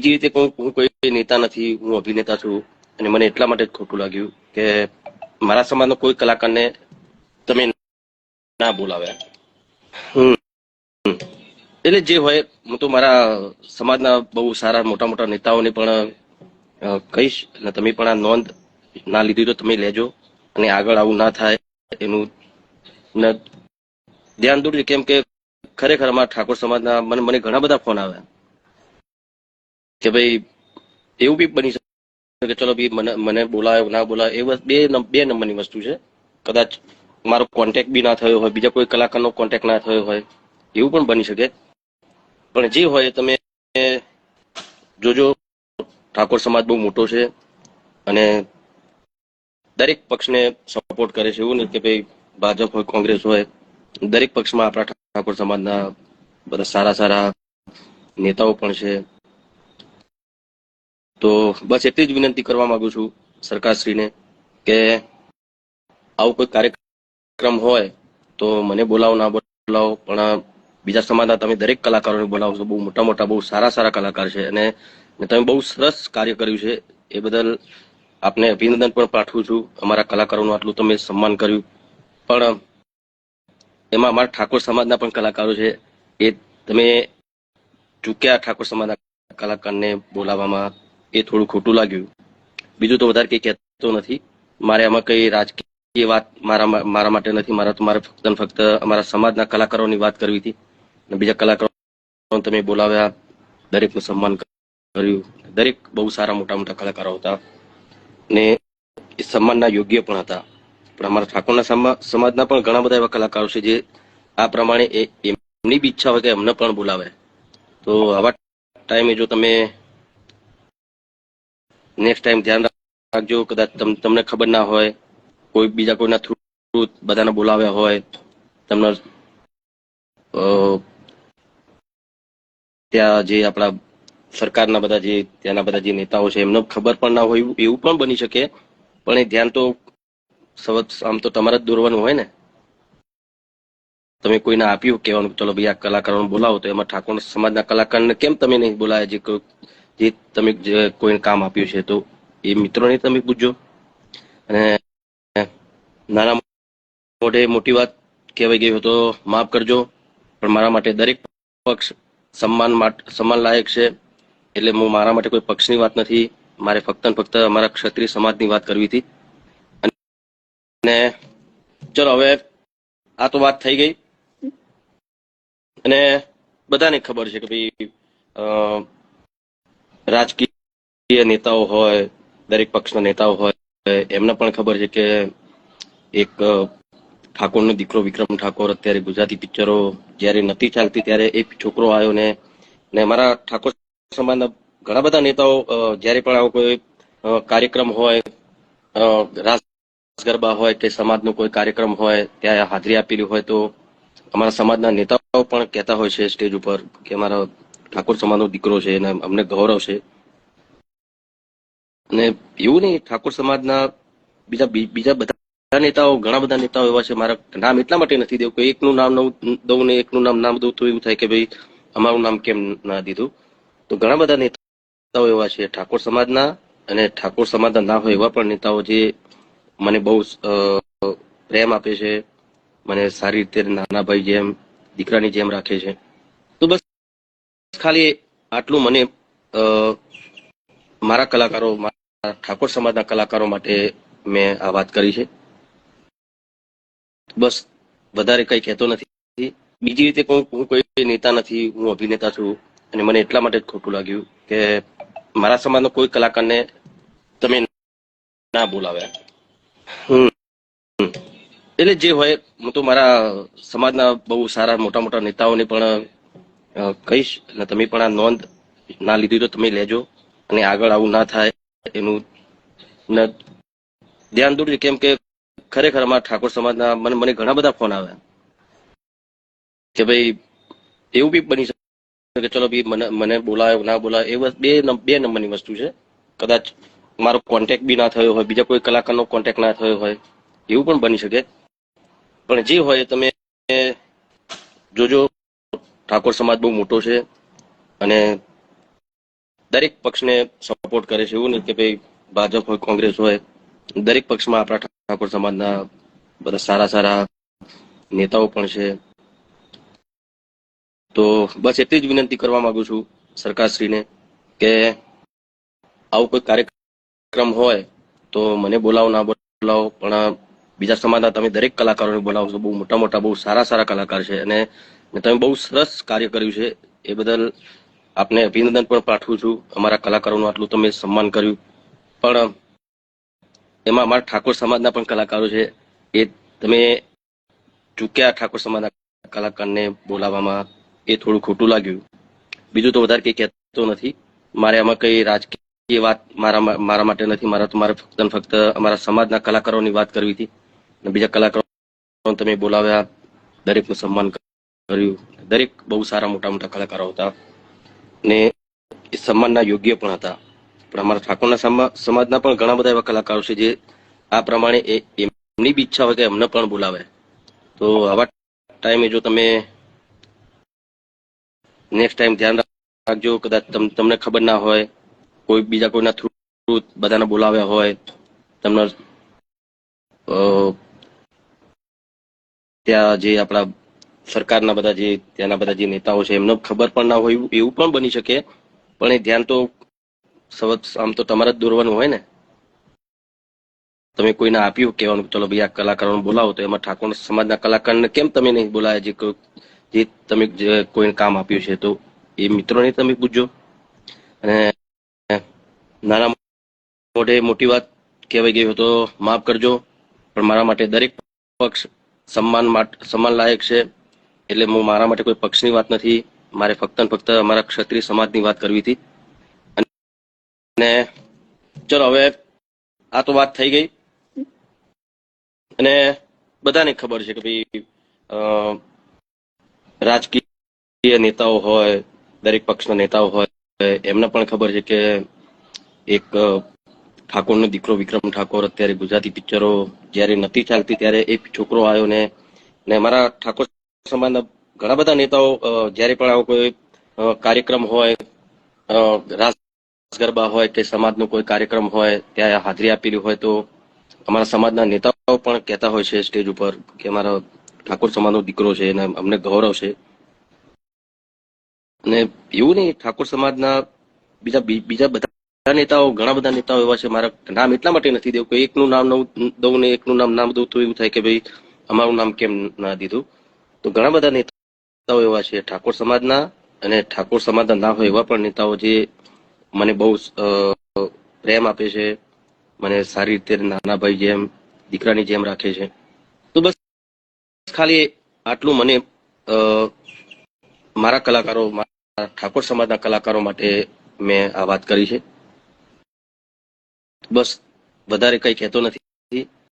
બીજી રીતે હું કોઈ નેતા નથી, હું અભિનેતા છું. અને મને એટલા માટે જ ખોટું લાગ્યું કે મારા સમાજનો કોઈ કલાકારને તમે ના બોલાવ્યા. એટલે જે હોય, હું તો મારા સમાજના બહુ સારા મોટા મોટા નેતાઓને પણ કહીશ, અને તમે પણ આ નોંધ ના લીધી તો તમે લેજો, અને આગળ આવું ના થાય એનું ધ્યાન દોરજો. કેમ કે ખરેખર અમારા ઠાકોર સમાજના મને ઘણા બધા ફોન આવ્યા કે ભાઈ એવું બી બની શકે કે ચલો ભાઈ મને બોલાવે ના બોલાવે, એ બે નંબરની વસ્તુ છે. કદાચ મારો કોન્ટેક્ટ બી ના થયો હોય, બીજા કોઈ કલાકારનો કોન્ટેક્ટ ના થયો હોય, એવું પણ બની શકે. પણ જે હોય તમે જોજો, ઠાકોર સમાજ બહુ મોટો છે અને દરેક પક્ષને સપોર્ટ કરે છે. એવું નથી કે ભાઈ ભાજપ હોય કોંગ્રેસ હોય, દરેક પક્ષમાં આપણા ઠાકોર સમાજના બધા સારા સારા નેતાઓ પણ છે. તો બસ એટલી જ વિનંતી કરવા માંગુ છું સરકારશ્રીને કે આવું કોઈ કાર્યક્રમ હોય તો મને બોલાવો ના બોલાવો, પણ બીજા સમાજના તમે દરેક કલાકારોને બોલાવો છો. બહુ મોટા મોટા બહુ સારા સારા કલાકાર છે અને તમે બહુ સરસ કાર્ય કર્યું છે. એ બદલ આપને અભિનંદન પણ પાઠવું છું. અમારા કલાકારોનું આટલું તમે સન્માન કર્યું, પણ એમાં અમારા ઠાકોર સમાજના પણ કલાકારો છે, એ તમે ચૂક્યા ઠાકોર સમાજના કલાકારને બોલાવવામાં, એ થોડું ખોટું લાગ્યું. બીજું તો વધારે કંઈ કહેતો નથી. મારે આમાં કઈ રાજકીય વાત મારા માટે નથી. મારે ફક્ત ને ફક્ત અમારા સમાજના કલાકારોની વાત કરવી હતી. બીજા કલાકારો તમે બોલાવ્યા, દરેકનું સન્માન કર્યું. દરેક બહુ સારા મોટા મોટા કલાકારો હતા ને એ સન્માનના યોગ્ય પણ હતા. પણ અમારા ઠાકોરના સમાજના પણ ઘણા બધા એવા કલાકારો છે જે આ પ્રમાણે એમની બી ઈચ્છા હોય કે એમને પણ બોલાવે. તો આવા ટાઈમે જો તમે નેક્સ્ટ ટાઈમ ધ્યાન રાખજો. કદાચ તમને ખબર ના હોય, કોઈ બીજા કોઈના થ્રુ બધાને બોલાવ્યા હોય, તમને ત્યાં જે આપણા સરકારના બધા જે ત્યાંના બધા જે નેતાઓ છે એમને ખબર પણ ના હોય, એવું પણ બની શકે. પણ એ ધ્યાન તો આમ તો તમારે જ દોરવાનું હોય ને. તમે કોઈને આપ્યું કહેવાનું ચલો ભાઈ આ કલાકારોને બોલાવો, તો એમાં ઠાકોર સમાજના કલાકારને કેમ તમે નહીં બોલાયા? જે તમે કોઈને કામ આપ્યું છે તો એ મિત્રોને તમે પૂછજો. અને નાના મોઢે મોટી વાત કહેવાય ગઈ હોય તો માફ કરજો, પણ મારા માટે દરેક પક્ષ સન્માન લાયક છે. એટલે મારા માટે કોઈ પક્ષની વાત નથી. મારે ફક્ત ને ફક્ત અમારા ક્ષત્રિય સમાજની વાત કરવી હતી. અને ચલો હવે આ તો વાત થઈ ગઈ, અને બધાને ખબર છે કે ભાઈ રાજકીય નેતાઓ હોય, દરેક પક્ષના નેતાઓ હોય, એમને પણ ખબર છે કે એક ઠાકોરનો દીકરો વિક્રમ ઠાકોર અત્યારે ગુજરાતી પિક્ચરો જ્યારે નથી ચાલતી ત્યારે એક છોકરો આવ્યો ને અમારા ઠાકોર સમાજના ઘણા બધા નેતાઓ જ્યારે પણ આવો કોઈ કાર્યક્રમ હોય, રાસ ગરબા હોય કે સમાજનો કોઈ કાર્યક્રમ હોય, ત્યાં હાજરી આપેલી હોય તો અમારા સમાજના નેતાઓ પણ કહેતા હોય છે સ્ટેજ ઉપર કે અમારા ઠાકોર સમાજનો દીકરો છે અને અમને ગૌરવ છે. અને એવું નહીં, ઠાકોર સમાજના બીજા બધા નેતાઓ, ઘણા બધા નેતાઓ એવા છે. મારા નામ એટલા માટે નથી દેવું કે એકનું નામ દઉં ને એકનું નામ દઉં તો એવું થાય કે ભાઈ અમારું નામ કેમ ના દીધું. તો ઘણા બધા નેતાઓ એવા છે ઠાકોર સમાજના, અને ઠાકોર સમાજના ના હોય એવા પણ નેતાઓ જે મને બહુ પ્રેમ આપે છે, મને સારી રીતે નાના ભાઈ જેમ, દીકરાની જેમ રાખે છે. તો બસ ખાલી આટલું મને મારા કલાકારો, મારા ઠાકોર સમાજના કલાકારો માટે મેં આ વાત કરી છે. બસ વધારે કંઈ કહેતો નથી. બીજી રીતે હું કોઈ નેતા નથી, હું અભિનેતા છું. અને મને એટલા માટે જ ખોટું લાગ્યું કે મારા સમાજનો કોઈ કલાકારને તમે ના બોલાવ્યા. એટલે જે હોય, હું તો મારા સમાજના બહુ સારા મોટા મોટા નેતાઓને પણ કહીશ, અને તમે પણ આ નોંધ ના લીધી તો તમે લેજો, અને આગળ આવું ના થાય એનું ધ્યાન દોરજો. કેમ કે ખરેખર અમારા ઠાકોર સમાજના મને ઘણા બધા ફોન આવ્યા કે ભાઈ એવું બી બની શકે કે ચલો ભાઈ મને બોલાવે ના બોલાવે, એ બે નંબરની વસ્તુ છે. કદાચ મારો કોન્ટેક્ટ બી ના થયો હોય, બીજા કોઈ કલાકારનો કોન્ટેક્ટ ના થયો હોય, એવું પણ બની શકે. પણ જે હોય તમે જોજો, ઠાકોર સમાજ બહુ મોટો છે અને દરેક પક્ષને સપોર્ટ કરે છે. એવું નહીં કે ભાઈ ભાજપ હોય કોંગ્રેસ હોય, દરેક પક્ષમાં આપણા ઠાકોર સમાજના બધા સારા સારા નેતાઓ પણ છે. તો બસ એટલી જ વિનંતી કરવા માંગુ છું સરકારશ્રીને કે આવું કોઈ કાર્યક્રમ હોય તો મને બોલાવો ના બોલાવો, પણ બીજા સમાજના તમે દરેક કલાકારોને બોલાવો છો. બહુ મોટા મોટા બહુ સારા સારા કલાકાર છે અને તમે બહુ સરસ કાર્ય કર્યું છે. એ બદલ આપને અભિનંદન પણ પાઠવું છું. અમારા કલાકારોનું આટલું તમે સન્માન કર્યું, પણ એમાં અમારા ઠાકોર સમાજના પણ કલાકારો છે. એ તમે ચૂક્યા ઠાકોર સમાજના કલાકારને બોલાવવામાં, એ થોડું ખોટું લાગ્યું. બીજું તો વધારે કંઈ કહેતો નથી. મારે આમાં કઈ રાજકીય વાત મારા માટે નથી. મારે ફક્ત ને ફક્ત અમારા સમાજના કલાકારોની વાત કરવી હતી. બીજા કલાકારો તમે બોલાવ્યા, દરેકનું સન્માન કર્યું. દરેક બહુ સારા મોટા મોટા કલાકારો હતા ને એ સન્માનના યોગ્ય પણ હતા. પણ અમારા ઠાકોરના સમાજના પણ ઘણા બધા એવા કલાકારો છે જે આ પ્રમાણે એમની બી ઈચ્છા હોય કે એમને પણ બોલાવે. તો આવા ટાઈમે જો તમે નેક્સ્ટ ટાઈમ ધ્યાન રાખજો. કદાચ તમને ખબર ના હોય, કોઈ બીજા કોઈના થ્રુ બધાને બોલાવ્યા હોય, તમને ત્યાં જે આપણા સરકારના બધા જે ત્યાંના બધા જે નેતાઓ છે એમને ખબર પણ ના હોય, એવું પણ બની શકે. પણ એ ધ્યાન તો આમ તો તમારે જ દોરવાનું હોય ને. તમે કોઈને આપ્યું કહેવાનું ચલો ભાઈ આ કલાકારોને બોલાવો, તો એમાં ઠાકોર સમાજના કલાકારને કેમ તમે નહીં બોલાયા? જે તમે કોઈને કામ આપ્યું છે તો એ મિત્રોને તમે પૂછજો. અને નાના મોટે મોટી વાત કહેવાય ગઈ હોય તો માફ કરજો, પણ મારા માટે દરેક પક્ષ સન્માન લાયક છે. એટલે મારા માટે કોઈ પક્ષની વાત નથી. મારે ફક્ત ને ફક્ત અમારા ક્ષત્રિય સમાજની વાત કરવી હતી. અને ચલો હવે આ તો વાત થઈ ગઈ. અને બધાને ખબર છે કે ભાઈ રાજકીય નેતાઓ હોય, દરેક પક્ષના નેતાઓ હોય, એમને પણ ખબર છે કે એક ઠાકોરનો દીકરો વિક્રમ ઠાકોર અત્યારે ગુજરાતી પિક્ચરો જ્યારે નથી ચાલતી ત્યારે એક છોકરો આવ્યો ને મારા ઠાકોર સમાજના ઘણા બધા નેતાઓ જ્યારે પણ આવો કોઈ કાર્યક્રમ હોય, રાસ ગરબા હોય કે સમાજનો કોઈ કાર્યક્રમ હોય, ત્યાં હાજરી આપેલી હોય તો અમારા સમાજના નેતાઓ પણ કહેતા હોય છે સ્ટેજ ઉપર કે અમારા ઠાકોર સમાજનો દીકરો છે અને અમને ગૌરવ છે. અને એવું નહીં, ઠાકોર સમાજના બીજા બધા નેતાઓ, ઘણા બધા નેતાઓ એવા છે. મારા નામ એટલા માટે નથી દેવું કે એકનું નામ દઉં ને એકનું નામ દઉં તો એવું થાય કે ભાઈ અમારું નામ કેમ ના દીધું. તો ઘણા બધા નેતાઓ એવા છે ઠાકોર સમાજના, અને ઠાકોર સમાજના ના હોય એવા પણ નેતાઓ જે મને બહુ પ્રેમ આપે છે, મને સારી રીતે નાના ભાઈ જેમ, દીકરાની જેમ રાખે છે. તો બસ ખાલી આટલું મને મારા કલાકારો, ઠાકોર સમાજના કલાકારો માટે મેં આ વાત કરી છે. બસ વધારે કંઈ કહેતો નથી.